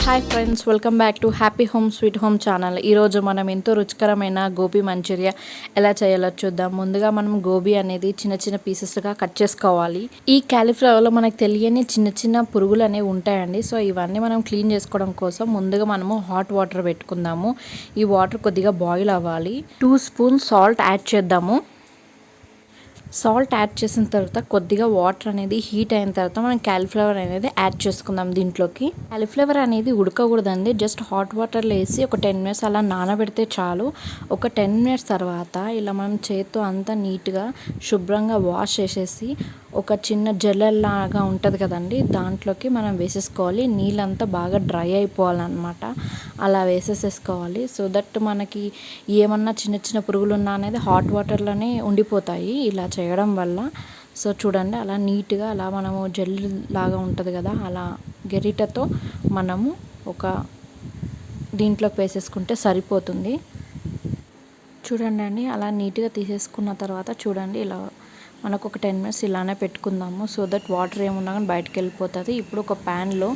Hi friends, welcome back to happy home sweet home channel. ఈరోజు మనం ఎంతో రుచికరమైన గోబీ మంచూరియా ఎలా చేయాలో చూద్దాం. ముందుగా మనం గోబీ అనేది చిన్న చిన్న పీసెస్గా కట్ చేసుకోవాలి. ఈ క్యాలీఫ్లవర్లో మనకు తెలియని చిన్న చిన్న పురుగులు అనేవి ఉంటాయండి. సో ఇవన్నీ మనం క్లీన్ చేసుకోవడం కోసం ముందుగా మనము హాట్ వాటర్ పెట్టుకుందాము. ఈ వాటర్ కొద్దిగా బాయిల్ అవ్వాలి. 2 స్పూన్స్ సాల్ట్ యాడ్ చేద్దాము. సాల్ట్ యాడ్ చేసిన తర్వాత కొద్దిగా వాటర్ అనేది హీట్ అయిన తర్వాత మనం క్యాలీఫ్లవర్ అనేది యాడ్ చేసుకుందాం. దీంట్లోకి క్యాలీఫ్లవర్ అనేది ఉడకకూడదండి, జస్ట్ హాట్ వాటర్లో వేసి ఒక 10 మినిట్స్ అలా నానబెడితే చాలు. ఒక 10 మినిట్స్ తర్వాత ఇలా మనం చేత్తో అంతా నీట్గా శుభ్రంగా వాష్ చేసేసి ఒక చిన్న జల్లెల్లాగా ఉంటుంది కదండి, దాంట్లోకి మనం వేసేసుకోవాలి. నీళ్ళంతా బాగా డ్రై అయిపోవాలన్నమాట. అలా వేసేసుకోవాలి. సో దట్ మనకి ఏమన్నా చిన్న చిన్న పురుగులు ఉన్నా అనేది హాట్ వాటర్లోనే ఉండిపోతాయి ఇలా చేయడం వల్ల. సో చూడండి, అలా నీట్గా అలా మనము జెల్ లాగా ఉంటుంది కదా, అలా గెరిటతో మనము ఒక దీంట్లోకి వేసేసుకుంటే సరిపోతుంది. చూడండి అండి, అలా నీట్గా తీసేసుకున్న తర్వాత చూడండి, ఇలా మనకు ఒక 10 మినిట్స్ ఇలానే పెట్టుకుందాము. సో దట్ వాటర్ ఏమున్నా కానీ బయటకు వెళ్ళిపోతుంది. ఇప్పుడు ఒక ప్యాన్లో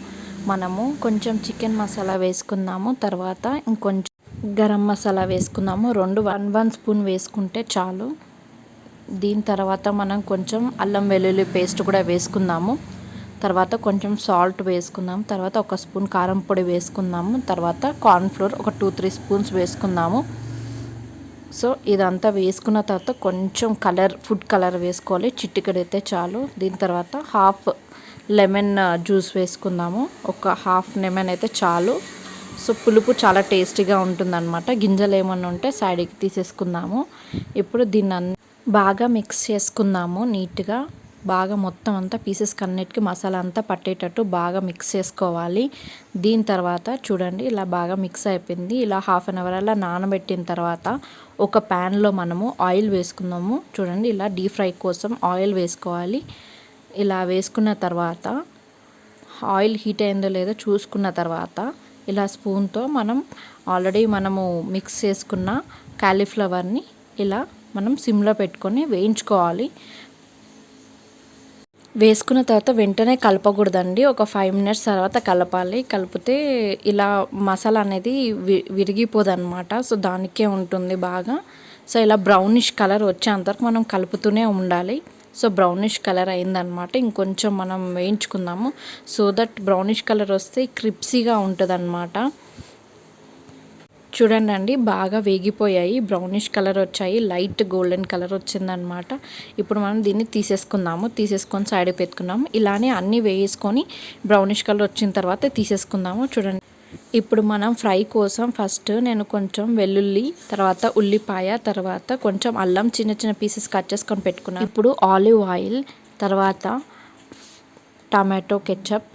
మనము కొంచెం చికెన్ మసాలా వేసుకుందాము. తర్వాత ఇంకొంచెం గరం మసాలా వేసుకుందాము. 1 స్పూన్ వేసుకుంటే చాలు. దీని తర్వాత మనం కొంచెం అల్లం వెల్లుల్లి పేస్ట్ కూడా వేసుకుందాము. తర్వాత కొంచెం సాల్ట్ వేసుకుందాము. తర్వాత 1 స్పూన్ కారం పొడి వేసుకుందాము. తర్వాత కార్న్ఫ్లోర్ ఒక 2-3 స్పూన్స్ వేసుకుందాము. సో ఇదంతా వేసుకున్న తర్వాత కొంచెం ఫుడ్ కలర్ వేసుకోవాలి, చిటికెడైతే చాలు. దీని తర్వాత హాఫ్ లెమన్ జ్యూస్ వేసుకుందాము. ఒక హాఫ్ లెమన్ అయితే చాలు. సో పులుపు చాలా టేస్టీగా ఉంటుందన్నమాట. గింజలు ఏమన్నా ఉంటే సైడ్కి తీసేసుకుందాము. ఇప్పుడు దీన్ని బాగా మిక్స్ చేసుకుందాము నీట్గా. బాగా మొత్తం అంతా పీసెస్కి అన్నిటికీ మసాలా అంతా పట్టేటట్టు బాగా మిక్స్ చేసుకోవాలి. దీని తర్వాత చూడండి, ఇలా బాగా మిక్స్ అయిపోయింది. ఇలా హాఫ్ అన్ అవర్ అలా నానబెట్టిన తర్వాత ఒక ప్యాన్లో మనము ఆయిల్ వేసుకుందాము. చూడండి, ఇలా డీప్ ఫ్రై కోసం ఆయిల్ వేసుకోవాలి. ఇలా వేసుకున్న తర్వాత ఆయిల్ హీట్ అయిందో లేదో చూసుకున్న తర్వాత ఇలా స్పూన్తో ఆల్రెడీ మనము మిక్స్ చేసుకున్న కాలీఫ్లవర్ని ఇలా మనం సిమ్లో పెట్టుకొని వేయించుకోవాలి. వేసుకున్న తర్వాత వెంటనే కలపకూడదండి, ఒక 5 మినిట్స్ తర్వాత కలపాలి. కలిపితే ఇలా మసాలా అనేది విరిగిపోదు అనమాట. సో దానికే ఉంటుంది బాగా. సో ఇలా బ్రౌనిష్ కలర్ వచ్చేంతవరకు మనం కలుపుతూనే ఉండాలి. సో బ్రౌనిష్ కలర్ అయిందనమాట. ఇంకొంచెం మనం వేయించుకుందాము. సో దట్ బ్రౌనిష్ కలర్ వస్తే క్రిప్సీగా ఉంటుంది అనమాట. చూడండి అండి, బాగా వేగిపోయాయి, బ్రౌనిష్ కలర్ వచ్చాయి, లైట్ గోల్డెన్ కలర్ వచ్చిందనమాట. ఇప్పుడు మనం దీన్ని తీసేసుకొని సైడ్ పెట్టుకున్నాము. ఇలానే అన్నీ వేసుకొని బ్రౌనిష్ కలర్ వచ్చిన తర్వాత తీసేసుకుందాము. చూడండి, ఇప్పుడు మనం ఫ్రై కోసం ఫస్ట్ నేను కొంచెం వెల్లుల్లి, తర్వాత ఉల్లిపాయ, తర్వాత కొంచెం అల్లం చిన్న చిన్న పీసెస్ కట్ చేసుకొని పెట్టుకున్నాను. ఇప్పుడు ఆలివ్ ఆయిల్, తర్వాత tomato ketchup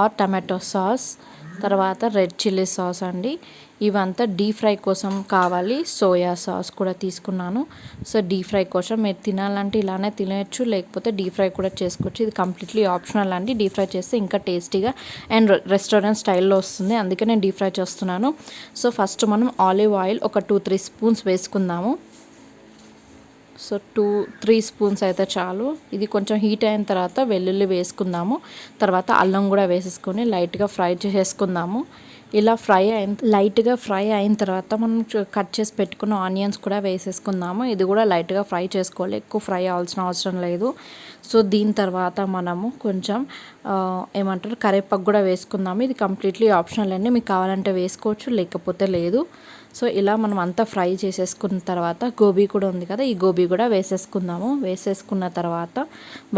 or tomato sauce, తర్వాత రెడ్ చిల్లీ సాస్ అండి. ఇవంతా డీప్ ఫ్రై కోసం కావాలి. సోయా సాస్ కూడా తీసుకున్నాను. సో డీప్ ఫ్రై కోసం మీరు తినాలంటే ఇలానే తినచ్చు, లేకపోతే డీప్ ఫ్రై కూడా చేసుకోవచ్చు. ఇది కంప్లీట్లీ ఆప్షనల్ అండి. డీప్ ఫ్రై చేస్తే ఇంకా టేస్టీగా అండ్ రెస్టారెంట్ స్టైల్లో వస్తుంది, అందుకే నేను డీప్ ఫ్రై చేస్తున్నాను. సో ఫస్ట్ మనం ఆలివ్ ఆయిల్ ఒక 2-3 స్పూన్స్ వేసుకుందాము. సో 2-3 స్పూన్స్ అయితే చాలు. ఇది కొంచెం హీట్ అయిన తర్వాత వెల్లుల్లి వేసుకుందాము. తర్వాత అల్లం కూడా వేసేసుకొని లైట్గా ఫ్రై చేసేసుకుందాము. ఇలా లైట్గా ఫ్రై అయిన తర్వాత మనం కట్ చేసి పెట్టుకున్న ఆనియన్స్ కూడా వేసేసుకుందాము. ఇది కూడా లైట్గా ఫ్రై చేసుకోవాలి, ఎక్కువ ఫ్రై అవ్వాల్సిన అవసరం లేదు. సో దీని తర్వాత మనము కొంచెం కరివేపాకు కూడా వేసుకుందాము. ఇది కంప్లీట్లీ ఆప్షనల్ అండి, మీకు కావాలంటే వేసుకోవచ్చు, లేకపోతే లేదు. సో ఇలా మనం అంతా ఫ్రై చేసేసుకున్న తర్వాత గోబీ కూడా ఉంది కదా, ఈ గోబీ కూడా వేసేసుకుందాము. వేసేసుకున్న తర్వాత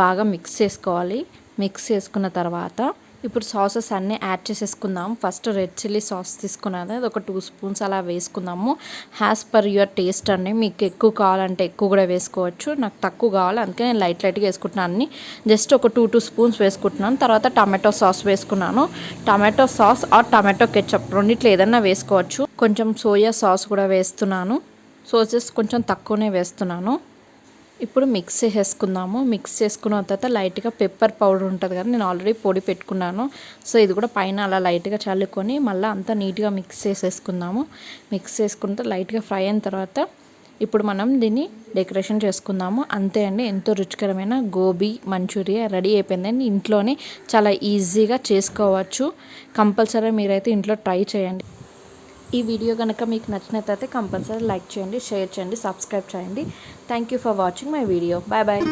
బాగా మిక్స్ చేసుకోవాలి. మిక్స్ చేసుకున్న తర్వాత ఇప్పుడు సాసెస్ అన్నీ యాడ్ చేసేసుకుందాము. ఫస్ట్ రెడ్ చిల్లీ సాస్ తీసుకున్నది, అది ఒక 2 స్పూన్స్ అలా వేసుకుందాము. యాజ్ పర్ యువర్ టేస్ట్ అండి, మీకు ఎక్కువ కావాలంటే ఎక్కువ కూడా వేసుకోవచ్చు. నాకు తక్కువ కావాలి, అందుకే నేను లైట్గా వేసుకుంటున్నాను. అన్ని జస్ట్ ఒక 2 స్పూన్స్ వేసుకుంటున్నాను. తర్వాత టమాటో సాస్ వేసుకున్నాను. Tomato sauce or tomato ketchup రెండిట్లో ఏదన్నా వేసుకోవచ్చు. కొంచెం సోయా సాస్ కూడా వేస్తున్నాను. సోసెస్ కొంచెం తక్కువనే వేస్తున్నాను. ఇప్పుడు మిక్స్ చేసేసుకుందాము. మిక్స్ చేసుకున్న తర్వాత లైట్గా పెప్పర్ పౌడర్ ఉంటుంది కదా, నేను ఆల్రెడీ పొడి పెట్టుకున్నాను. సో ఇది కూడా పైన అలా లైట్గా చల్లుకొని మళ్ళీ అంతా నీట్గా మిక్స్ చేసేసుకుందాము. మిక్స్ చేసుకున్న తర్వాత లైట్గా ఫ్రై అయిన తర్వాత ఇప్పుడు మనం దీన్ని డెకరేషన్ చేసుకుందాము. అంతే అండి, ఎంతో రుచికరమైన గోబీ మంచూరియా రెడీ అయిపోయిందండి. ఇంట్లోనే చాలా ఈజీగా చేసుకోవచ్చు. కంపల్సరీ మీరైతే ఇంట్లో ట్రై చేయండి. ఈ వీడియో కనుక మీకు నచ్చినట్లయితే కంపల్సరీ లైక్ చేయండి, షేర్ చేయండి, సబ్స్క్రైబ్ చేయండి. Thank you for watching my video. Bye bye.